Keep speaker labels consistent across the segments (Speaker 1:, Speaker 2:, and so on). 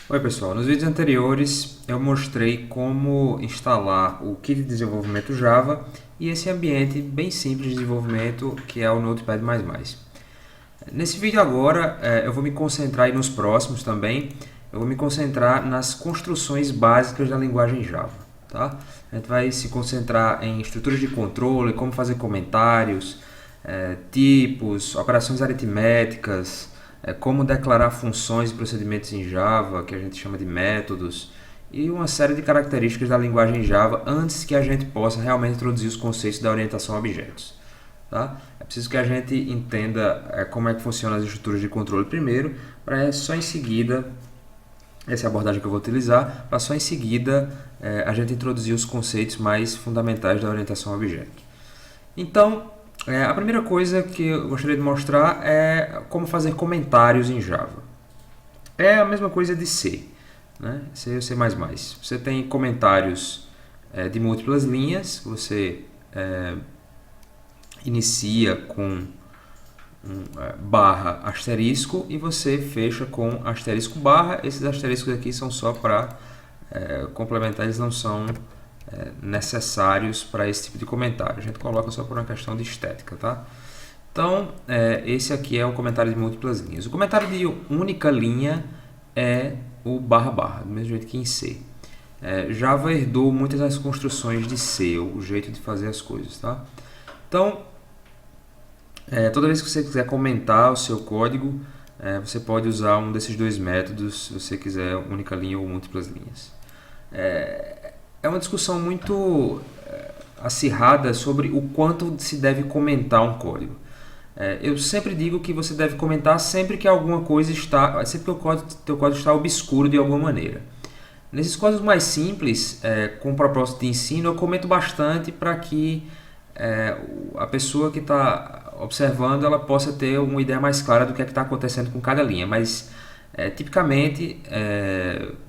Speaker 1: Oi pessoal, nos vídeos anteriores eu mostrei como instalar o kit de desenvolvimento Java e esse ambiente bem simples de desenvolvimento que é o Notepad++. Nesse vídeo agora eu vou me concentrar, e nos próximos também, eu vou me concentrar nas construções básicas da linguagem Java. Tá? A gente vai se concentrar em estruturas de controle, como fazer comentários, tipos, operações aritméticas, como declarar funções e procedimentos em Java, que a gente chama de métodos, e uma série de características da linguagem Java antes que a gente possa realmente introduzir os conceitos da orientação a objetos. Tá? É preciso que a gente entenda como é que funcionam as estruturas de controle primeiro, para só em seguida, essa é a abordagem que eu vou utilizar, para só em seguida a gente introduzir os conceitos mais fundamentais da orientação a objeto. Então, a primeira coisa que eu gostaria de mostrar é como fazer comentários em Java. É a mesma coisa de C, né? C ou C++. Você tem comentários de múltiplas linhas, você inicia com barra asterisco e você fecha com asterisco barra. Esses asteriscos aqui são só para complementar, eles não são necessários para esse tipo de comentário. A gente coloca só por uma questão de estética, tá? Então, esse aqui é um comentário de múltiplas linhas. O comentário de única linha é o barra barra, do mesmo jeito que em C. Java herdou muitas das construções de C, o jeito de fazer as coisas, tá? Então, toda vez que você quiser comentar o seu código, você pode usar um desses dois métodos, se você quiser única linha ou múltiplas linhas. É uma discussão muito acirrada sobre o quanto se deve comentar um código. Eu sempre digo que você deve comentar sempre que alguma coisa está, sempre que o teu código está obscuro de alguma maneira. Nesses códigos mais simples, com propósito de ensino, eu comento bastante para que a pessoa que está observando ela possa ter uma ideia mais clara do que é que está acontecendo com cada linha. Mas tipicamente,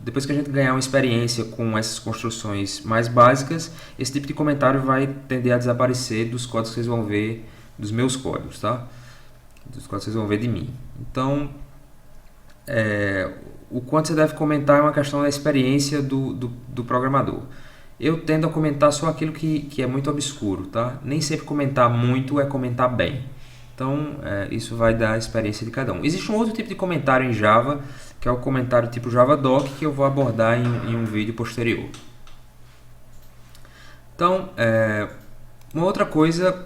Speaker 1: depois que a gente ganhar uma experiência com essas construções mais básicas, esse tipo de comentário vai tender a desaparecer dos códigos que vocês vão ver, dos meus códigos, tá? Dos códigos que vocês vão ver de mim. Então, o quanto você deve comentar é uma questão da experiência do programador. Eu tendo a comentar só aquilo que é muito obscuro, tá? Nem sempre comentar muito é comentar bem. Então, isso vai dar a experiência de cada um. Existe um outro tipo de comentário em Java, que é o comentário tipo JavaDoc, que eu vou abordar em um vídeo posterior. Então, uma outra coisa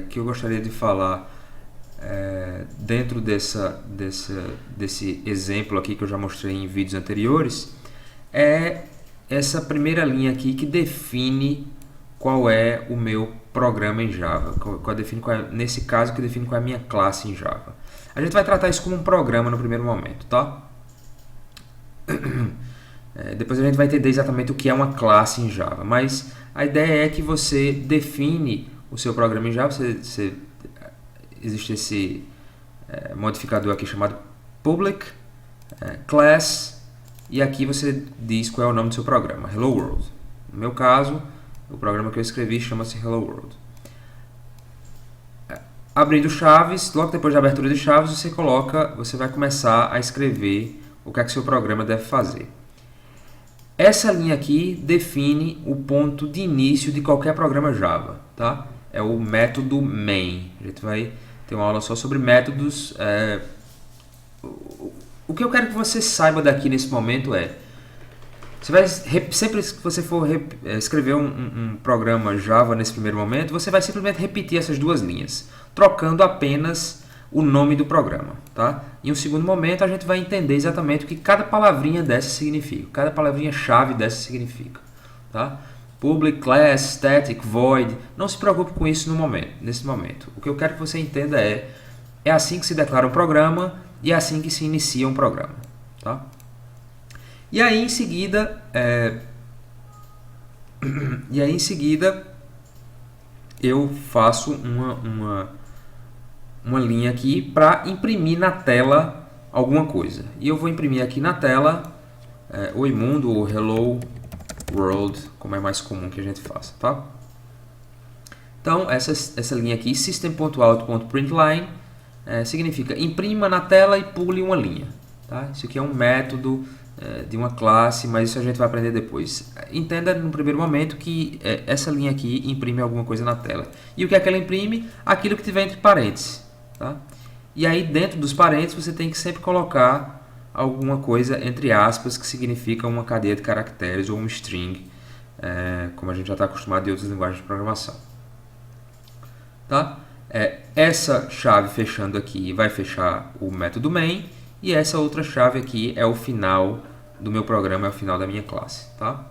Speaker 1: que eu gostaria de falar dentro desse exemplo aqui que eu já mostrei em vídeos anteriores, é essa primeira linha aqui que define qual é o meu programa em Java, nesse caso que define qual é a minha classe em Java. A gente vai tratar isso como um programa no primeiro momento, tá? Depois a gente vai entender exatamente o que é uma classe em Java, mas a ideia é que você define o seu programa em Java. Existe esse modificador aqui chamado public class, e aqui você diz qual é o nome do seu programa, Hello World. No meu caso, o programa que eu escrevi chama-se Hello World. Abrindo chaves, logo depois da abertura de chaves, você vai começar a escrever o que é que seu programa deve fazer. Essa linha aqui define o ponto de início de qualquer programa Java, tá? É o método main. A gente vai ter uma aula só sobre métodos. O que eu quero que você saiba daqui nesse momento sempre que você for escrever um programa Java nesse primeiro momento, você vai simplesmente repetir essas duas linhas, trocando apenas o nome do programa, tá? Em um segundo momento, a gente vai entender exatamente o que cada palavrinha dessa significa, cada palavrinha-chave dessa significa, tá? Public, class, static, void, não se preocupe com isso nesse momento. O que eu quero que você entenda é assim que se declara um programa e é assim que se inicia um programa, tá? E aí em seguida, eu faço uma linha aqui para imprimir na tela alguma coisa. E eu vou imprimir aqui na tela Oi Mundo ou Hello World, como é mais comum que a gente faça, tá? Então, essa linha aqui, system.out.println, significa imprima na tela e pule uma linha. Tá? Isso aqui é um método de uma classe, mas isso a gente vai aprender depois. Entenda no primeiro momento que essa linha aqui imprime alguma coisa na tela. E o que é que ela imprime? Aquilo que tiver entre parênteses. Tá? E aí dentro dos parênteses você tem que sempre colocar alguma coisa entre aspas que significa uma cadeia de caracteres ou um string, como a gente já está acostumado em outras linguagens de programação. Tá? Essa chave fechando aqui vai fechar o método main, e essa outra chave aqui é o final do meu programa, é o final da minha classe. Tá?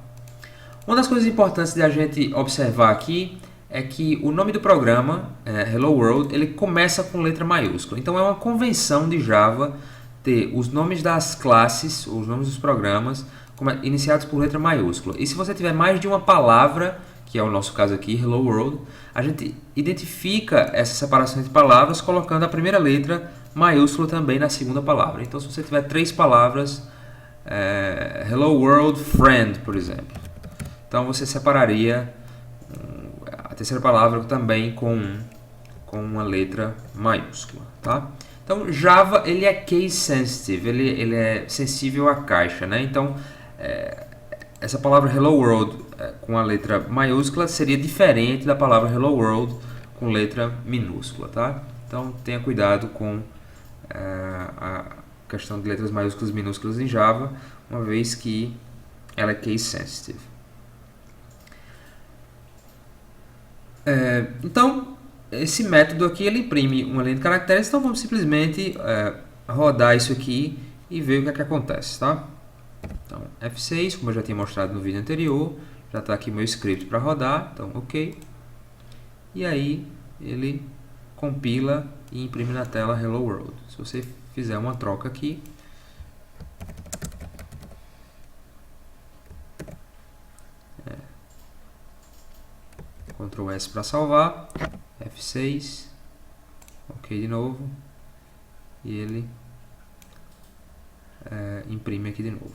Speaker 1: Uma das coisas importantes de a gente observar aqui é que o nome do programa, Hello World, ele começa com letra maiúscula. Então é uma convenção de Java ter os nomes das classes, os nomes dos programas, iniciados por letra maiúscula. E se você tiver mais de uma palavra, que é o nosso caso aqui, Hello World, a gente identifica essa separação entre palavras colocando a primeira letra maiúscula também na segunda palavra. Então, se você tiver 3 palavras, Hello World Friend, por exemplo, então você separaria a terceira palavra também com uma letra maiúscula. Tá? Então, Java ele é case sensitive, ele é sensível à caixa. Né? Então, essa palavra Hello World com a letra maiúscula seria diferente da palavra Hello World com letra minúscula. Tá? Então, tenha cuidado com a questão de letras maiúsculas e minúsculas em Java, uma vez que ela é case sensitive. Então, esse método aqui ele imprime uma linha de caracteres, então vamos simplesmente rodar isso aqui e ver o que é que acontece. Tá? Então, F6, como eu já tinha mostrado no vídeo anterior, já está aqui meu script para rodar, então ok. E aí ele compila e imprime na tela Hello World. Se você fizer uma troca aqui, Ctrl S para salvar, F6, ok de novo, e ele imprime aqui de novo.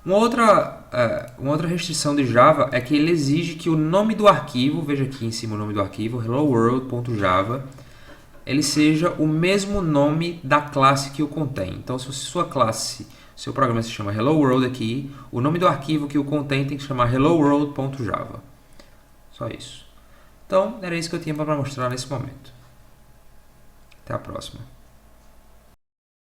Speaker 1: Uma outra restrição de Java é que ele exige que o nome do arquivo, veja aqui em cima o nome do arquivo, helloworld.java, ele seja o mesmo nome da classe que o contém. Então, se sua classe, seu programa se chama Hello World aqui, o nome do arquivo que o contém tem que chamar helloworld.java. Só isso. Então, era isso que eu tinha para mostrar nesse momento. Até a próxima.